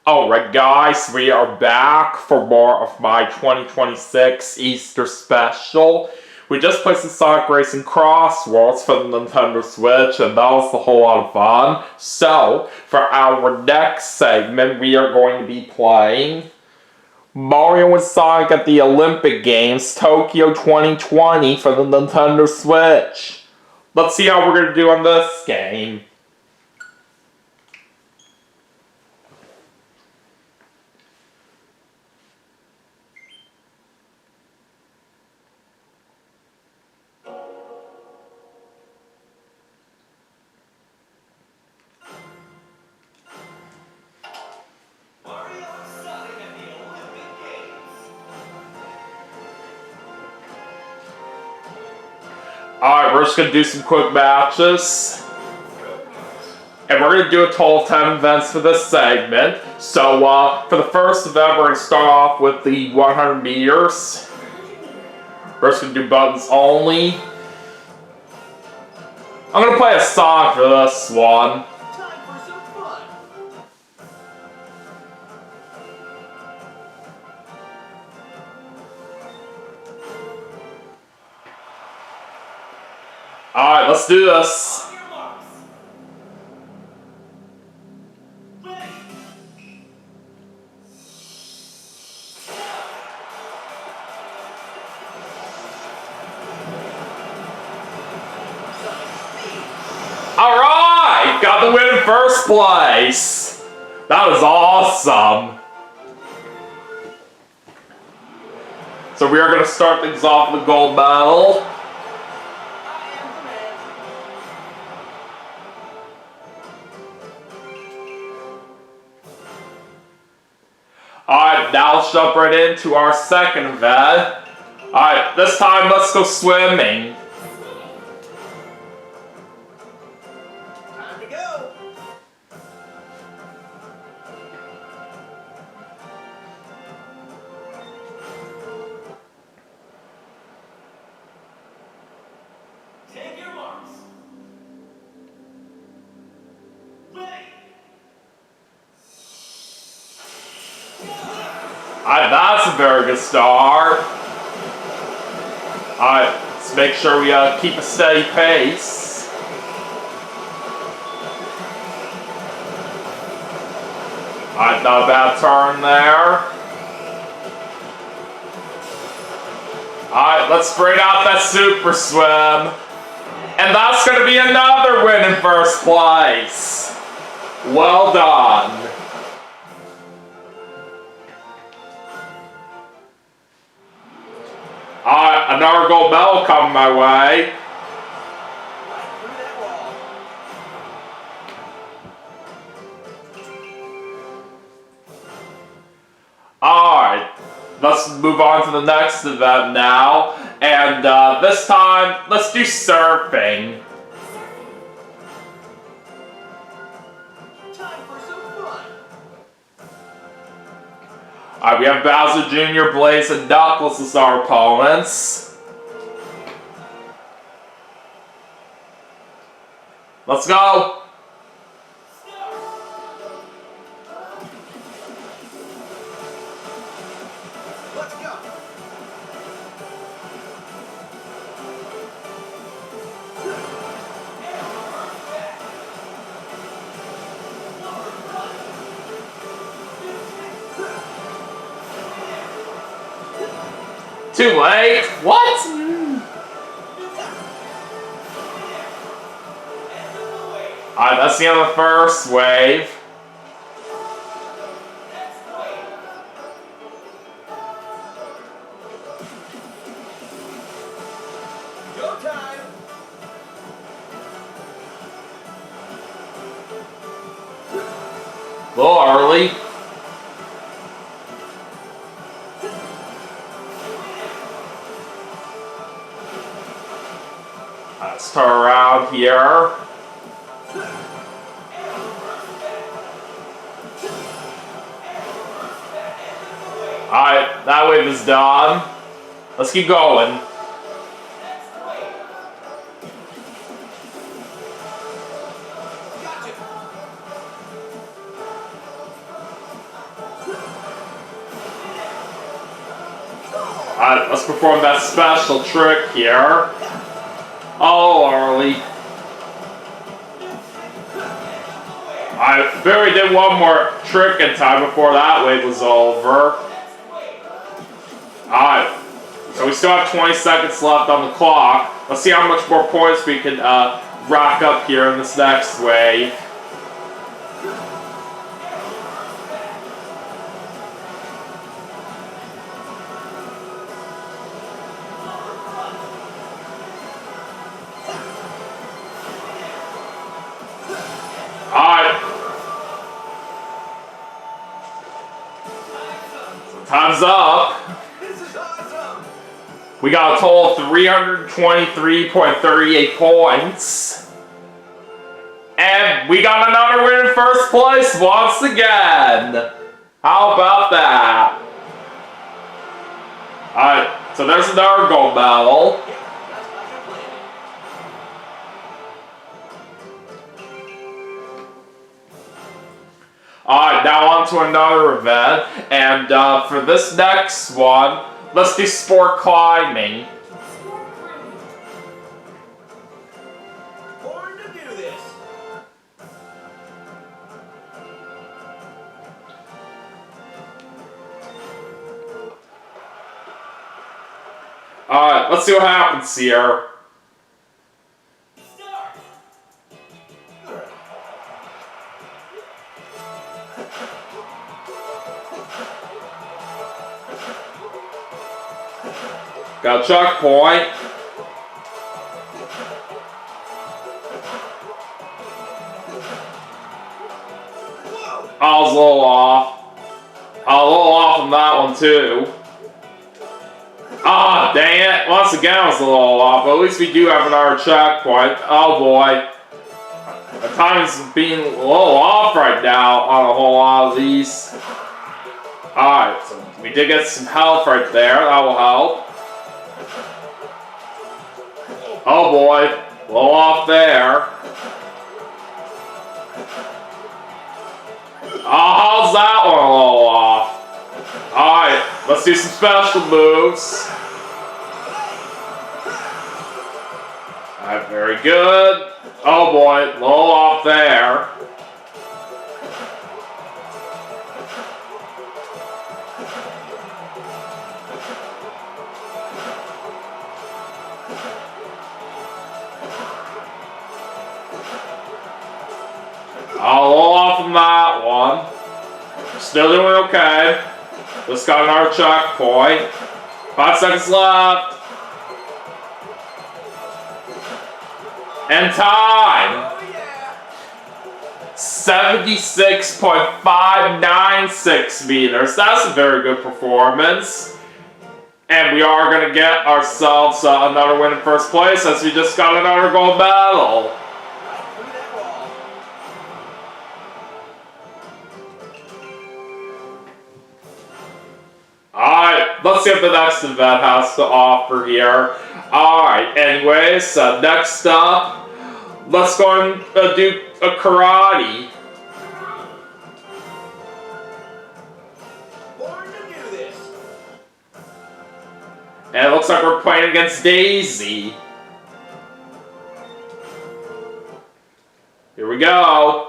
Alright guys, we are back for more of my 2026 Easter special. We just played some Sonic Racing Crossworlds for the Nintendo Switch and that was a whole lot of fun. So, for our next segment we are going to be playing Mario and Sonic at the Olympic Games Tokyo 2020 for the Nintendo Switch. Let's see how we're going to do on this game. Alright, we're just going to do some quick matches. And we're going to do a total of 10 events for this segment. So, for the first event, we're going to start off with the 100 meters. We're just going to do buttons only. I'm going to play a song for this one. Alright, let's do this. Alright! Got the win in first place! That was awesome! So we are going to start things off with the gold medal. Alright, now let's jump right into our second event. Alright, this time let's go swimming. Time to go. Take your marks. Ready. Alright, that's a very good start. Alright, let's make sure we keep a steady pace. Alright, not a bad turn there. Alright, let's bring out that super swim. And that's going to be another win in first place. Well done. Alright, another gold medal coming my way. Alright, let's move on to the next event now. And this time, let's do surfing. Time for some fun. Alright, we have Bowser Jr., Blaze, and Knuckles as our opponents. Let's go! Let's go. Too late? What? Alright, that's the end of the first wave. Go time. A little early. Let's turn around here. Alright, that wave is done. Let's keep going. Gotcha. Let's perform that special trick here. Oh, early. I barely did one more trick in time before that wave was over. Alright, so we still have 20 seconds left on the clock. Let's see how much more points we can rack up here in this next wave. Alright. Time's up. This is awesome. We got a total of 323.38 points. And we got another win in first place once again. How about that? Alright, so there's another gold medal. Yeah, that's what I'm planning. Alright, now on to another event. And for this next one, let's do sport climbing. Born to do this. Alright, let's see what happens here. Start. Got a checkpoint. Whoa. I was a little off. I was a little off on that one too. Ah, dang it. Once again, I was a little off, but at least we do have another checkpoint. Oh boy. My timing's being a little off right now on a whole lot of these. Alright, so we did get some health right there. That will help. Oh boy. A little off there. Oh, how's that one a little off? Alright, let's do some special moves. Alright, very good. Oh boy, a little off there. A little off on that one. Still doing okay. Just got another checkpoint. 5 seconds left. And time. Oh yeah. 76.596 meters. That's a very good performance. And we are going to get ourselves another win in first place as we just got another gold medal. Right through that wall. Alright, let's see what the next event has to offer here. Alright, anyways, next up, let's go and do a karate. Born to do this. And it looks like we're playing against Daisy. Here we go.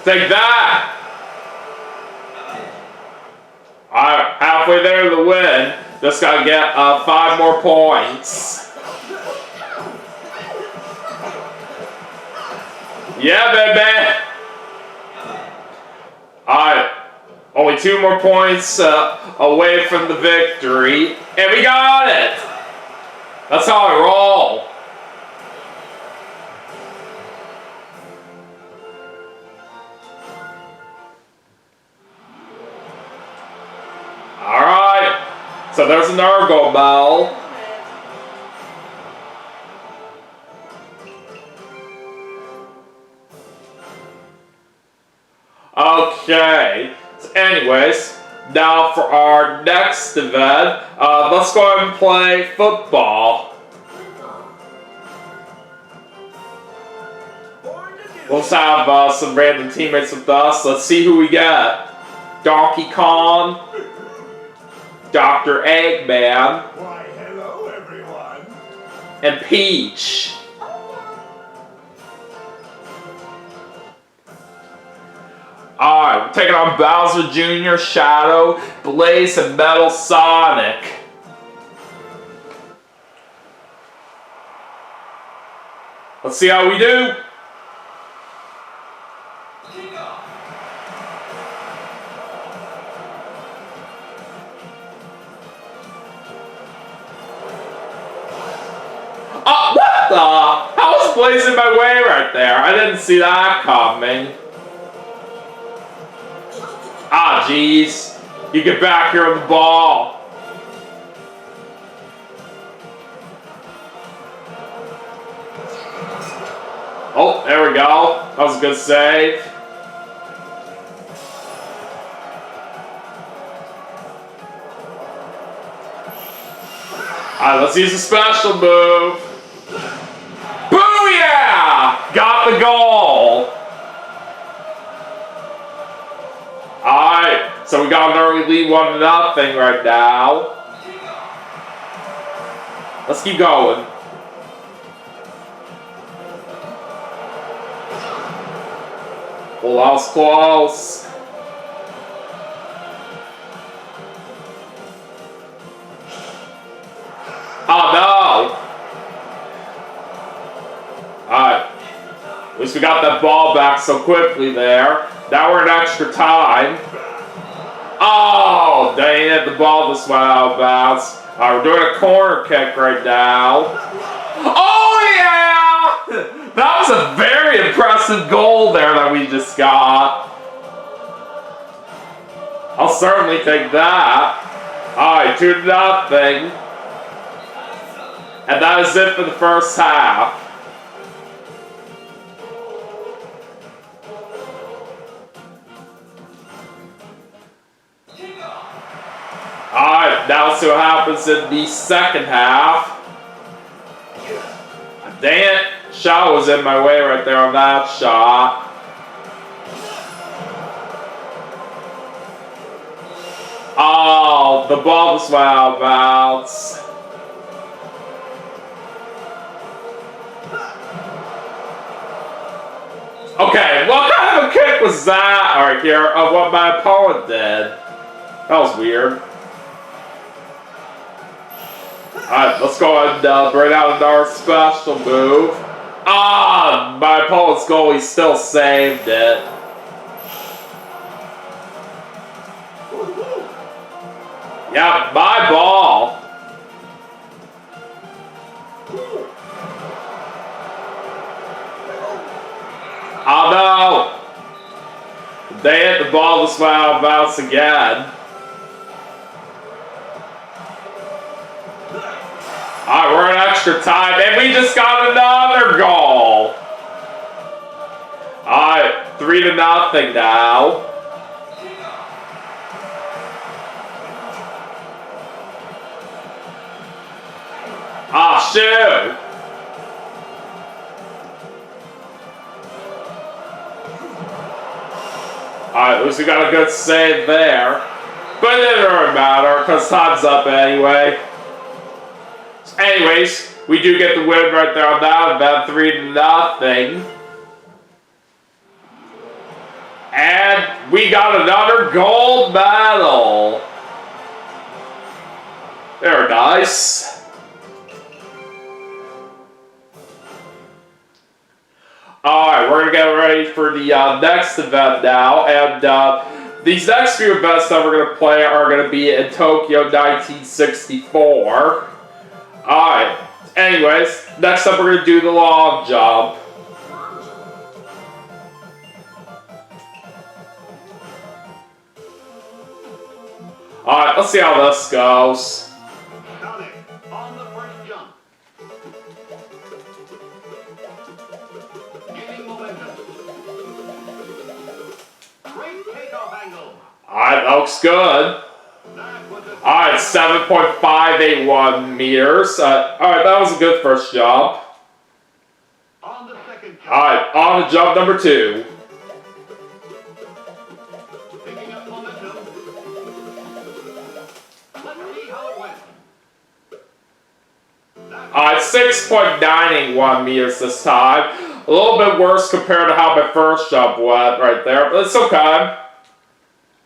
Take that! Alright, halfway there to the win. Just gotta get 5 more points. Yeah, baby! Alright, only 2 more points away from the victory. And we got it! That's how I roll. Alright, so there's an Ergo Bell. Okay, so anyways, now for our next event, let's go ahead and play football. Let's have some random teammates with us. Let's see who we get. Donkey Kong, Dr. Eggman, Why, hello, everyone. and Peach. Alright, we're taking on Bowser Jr., Shadow, Blaze, and Metal Sonic. Let's see how we do. Oh, what the? How was Blaze in my way right there? I didn't see that coming. Ah, jeez. You get back here with the ball. Oh, there we go. That was a good save. Alright, let's use a special move. Booyah! Got the goal. Alright, so we got an early lead 1-0 right now. Let's keep going. Well, that was close. Oh no! Alright. At least we got that ball back so quickly there. Now we're in extra time. Oh, dang it, the ball just went out of bounds. Alright, we're doing a corner kick right now. Oh yeah! That was a very impressive goal there that we just got. I'll certainly take that. Alright, 2-0. And that is it for the first half. Alright, now let's see what happens in the second half. Dang it, shot was in my way right there on that shot. Oh, the ball just went out of bounds. Okay, what kind of a kick was that right here of what my opponent did? That was weird. Alright, let's go ahead and bring out another special move. Ah, my opponent's goalie still saved it. Yeah, my ball. Oh no! They hit the ball just went out of bounds again. Alright, we're in extra time, and we just got another goal! Alright, 3-0 now. Ah, shoot! Alright, at least we got a good save there. But it didn't really matter, because time's up anyway. Anyways, we do get the win right there on that, about 3-0. And we got another gold medal. Very nice. Alright, we're going to get ready for the next event now. And these next few events that we're going to play are going to be in Tokyo 1964. Alright, anyways, next up we're going to do the long jump. Alright, let's see how this goes. Sonic, on the first jump. Gaining momentum. Great takeoff angle. Alright, that looks good. Alright, 7.581 meters. Alright, that was a good first jump. On the second Alright, on to jump number 2. Picking up momentum. Let's see how it went. Alright, 6.981 meters this time. A little bit worse compared to how my first jump went right there, but it's okay.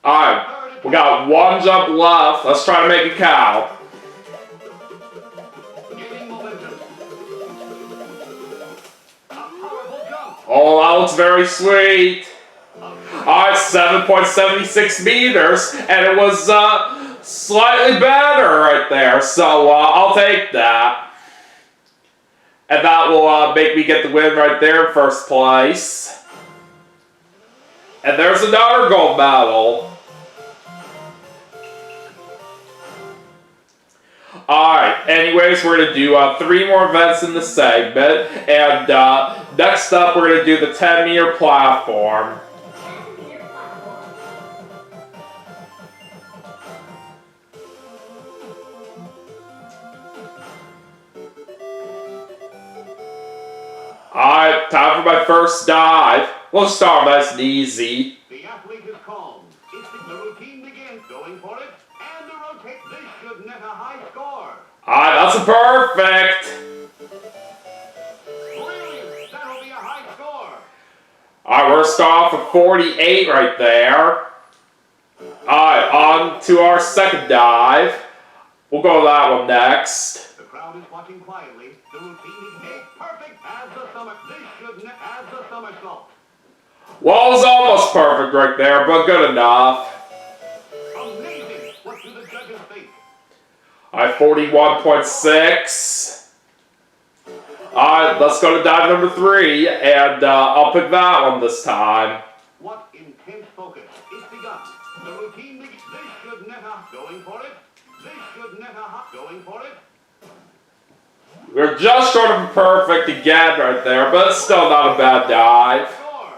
Alright, we got 1 jump left. Let's try to make it count. Gaining momentum. A powerful jump. Oh, that looks very sweet. Alright, 7.76 meters, and it was slightly better right there, so I'll take that. And that will make me get the win right there in first place. And there's another gold medal. Alright, anyways, we're going to do 3 more events in the segment. And next up, we're going to do the 10-meter platform. Alright, time for my first dive. We'll start nice and easy. The athlete is calm. The routine begins. Going for it. And the rotate. This should net a high score. Alright, that's a perfect. Brilliant. That'll be a high score. Alright, we're going to start off with 48 right there. Alright, on to our second dive. We'll go to that one next. The crowd is watching quietly. The routine is made perfect as the summer. This should net as the somersault. Well, it was almost perfect right there, but good enough. Amazing. What do the judges think? Alright, 41.6. Alright, let's go to dive number 3, and I'll pick that one this time. What intense focus. It's begun. The routine begins. This should net a. Going for it. This should net a. Going for it. We're just short of perfect again right there, but it's still not a bad dive. Score.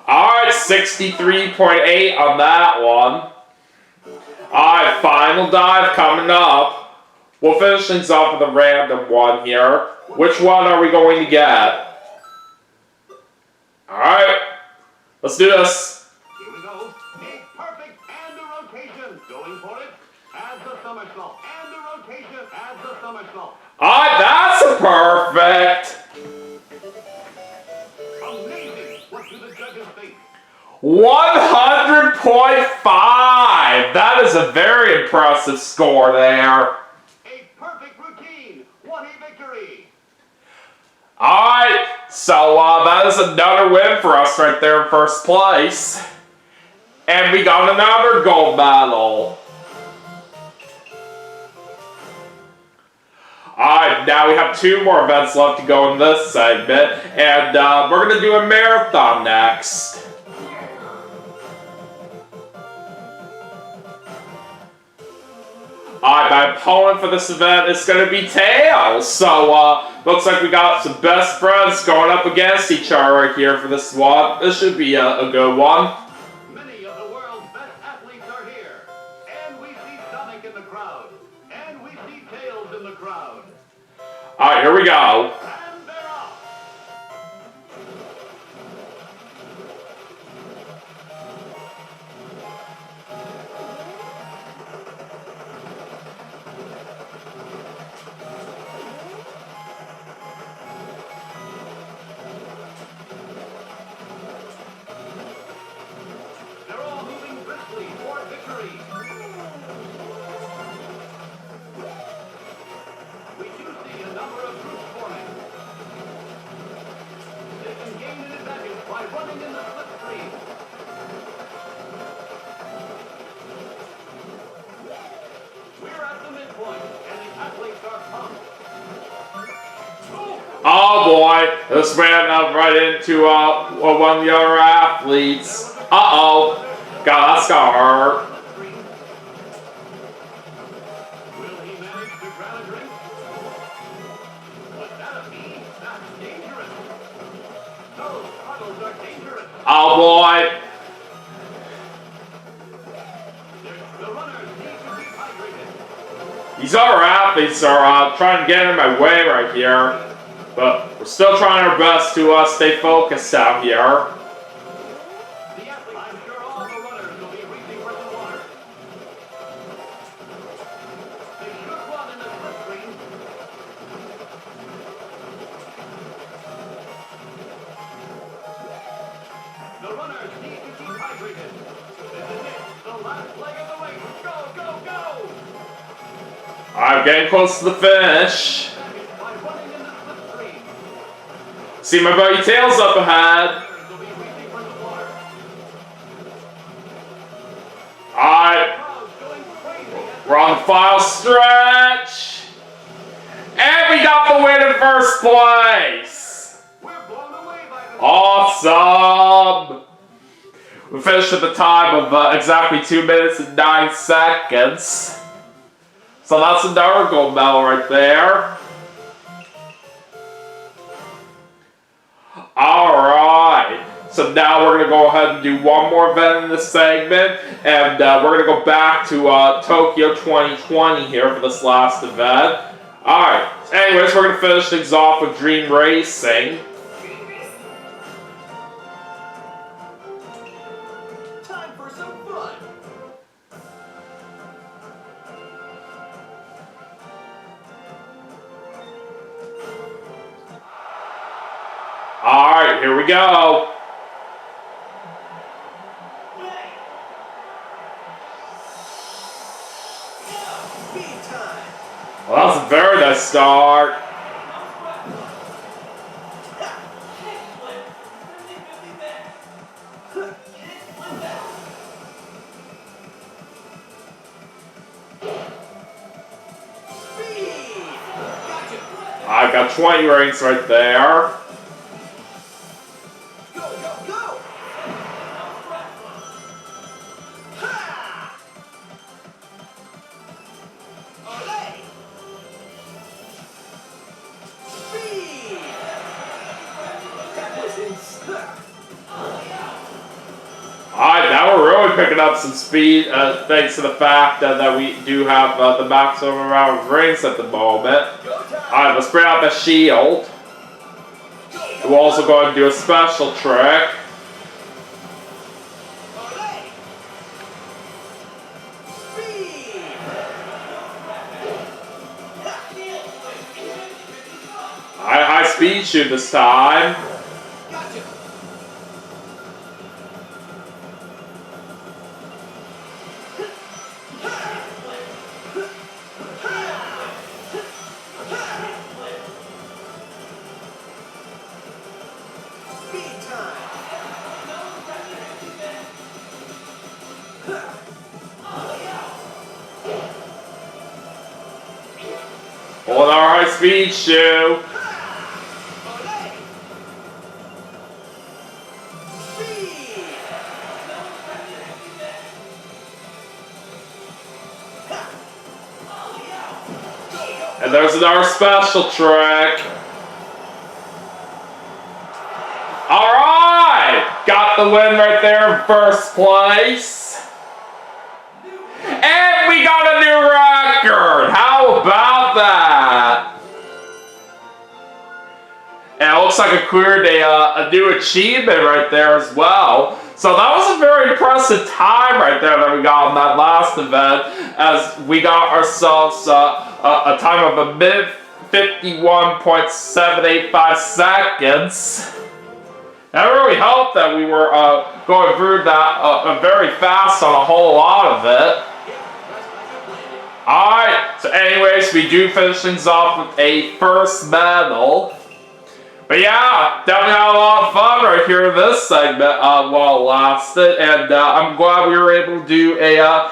Alright, 63.8 on that one. Alright, final dive coming up. We'll finish things off with a random one here. Which one are we going to get? Alright, let's do this. Here we go. A perfect and the rotation. Going for it. As the somersault. And the rotation. As the somersault. Alright, that's a perfect. Amazing. What do the judges think? 100.5. That is a very impressive score there. A perfect routine. What a victory. Alright, so that is another win for us right there in first place. And we got another gold medal. Alright, now we have 2 more events left to go in this segment, and we're going to do a marathon next. Alright, my opponent for this event is going to be Tails, so looks like we got some best friends going up against each other right here for this one. This should be a good one. Many of the world's best athletes are here. And we see Sonic in the crowd. And we see Tails in the crowd. Alright, here we go. And they're off. They're all moving briskly for victory. We do see a number of groups forming. They can gain an advantage by running in the slipstream. We're at the midpoint, and the athletes are pumped. Oh boy, this ran up right into one of the other athletes. Uh-oh. God, that's gonna hurt. Will he manage to grab a drink? Was that a pee? That's dangerous. Those puddles are dangerous. Oh boy. The runners need to be hydrated. These other athletes are trying to get in my way right here. But But we're still trying our best to stay focused out here. The athlete, I'm sure all the runners will be reaching for the water. They should run in the slipstream. The runners need to keep hydrated. This is it, the last leg of the race. Go, go, go! I'm getting close to the finish. By running in the slipstream. See my buddy Tails up ahead. Will be reaching for the water. Alright, Crowd's going crazy. we're on the final stretch. And we got the win in first place. We're blown away by the Awesome. We finished at the time of exactly 2 minutes and 9 seconds. So that's another gold medal right there. Alright, so now we're going to go ahead and do one more event in this segment, and we're going to go back to Tokyo 2020 here for this last event. Alright, anyways, we're going to finish things off with Dream Racing. time for some fun. Alright, here we go. Speed time. Well, that was a very nice start. Speed. Gotcha. I got 20 rings right there. Go, go, go. Ha! Olé. Speed. That was insane. Alright, now we're really picking up some speed thanks to the fact that we do have the maximum amount of rings at the moment. Go time. Alright, let's bring out the shield. We're also going to do a special trick. Olé. Speed. High speed shoot this time. Gotcha. Speed time. Pulling our high speed shoe. Olé. Speed. And there's another special trick. Alright! Got the win right there in first place. And we got a new record! How about that? And it looks like I cleared a new achievement right there as well. So that was a very impressive time right there that we got on that last event, as we got ourselves a time of a minute 51.785 seconds. That really helped that we were going through that very fast on a whole lot of it. Alright, so anyways, we do finish things off with a first medal. But yeah, definitely had a lot of fun right here in this segment while it lasted, and I'm glad we were able to do a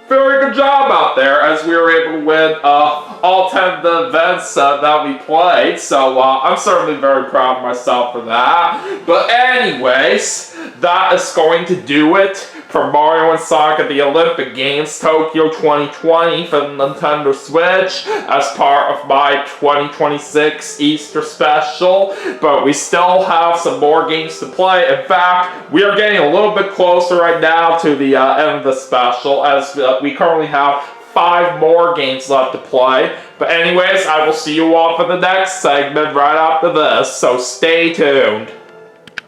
very good job out there, as we were able to win all 10 of the events that we played. So I'm certainly very proud of myself for that. But anyways, that is going to do it for Mario and Sonic at the Olympic Games Tokyo 2020 for the Nintendo Switch as part of my 2026 Easter special. But we still have some more games to play. In fact, we are getting a little bit closer right now to the end of the special, as we currently have 5 more games left to play. But anyways, I will see you all for the next segment right after this, so stay tuned.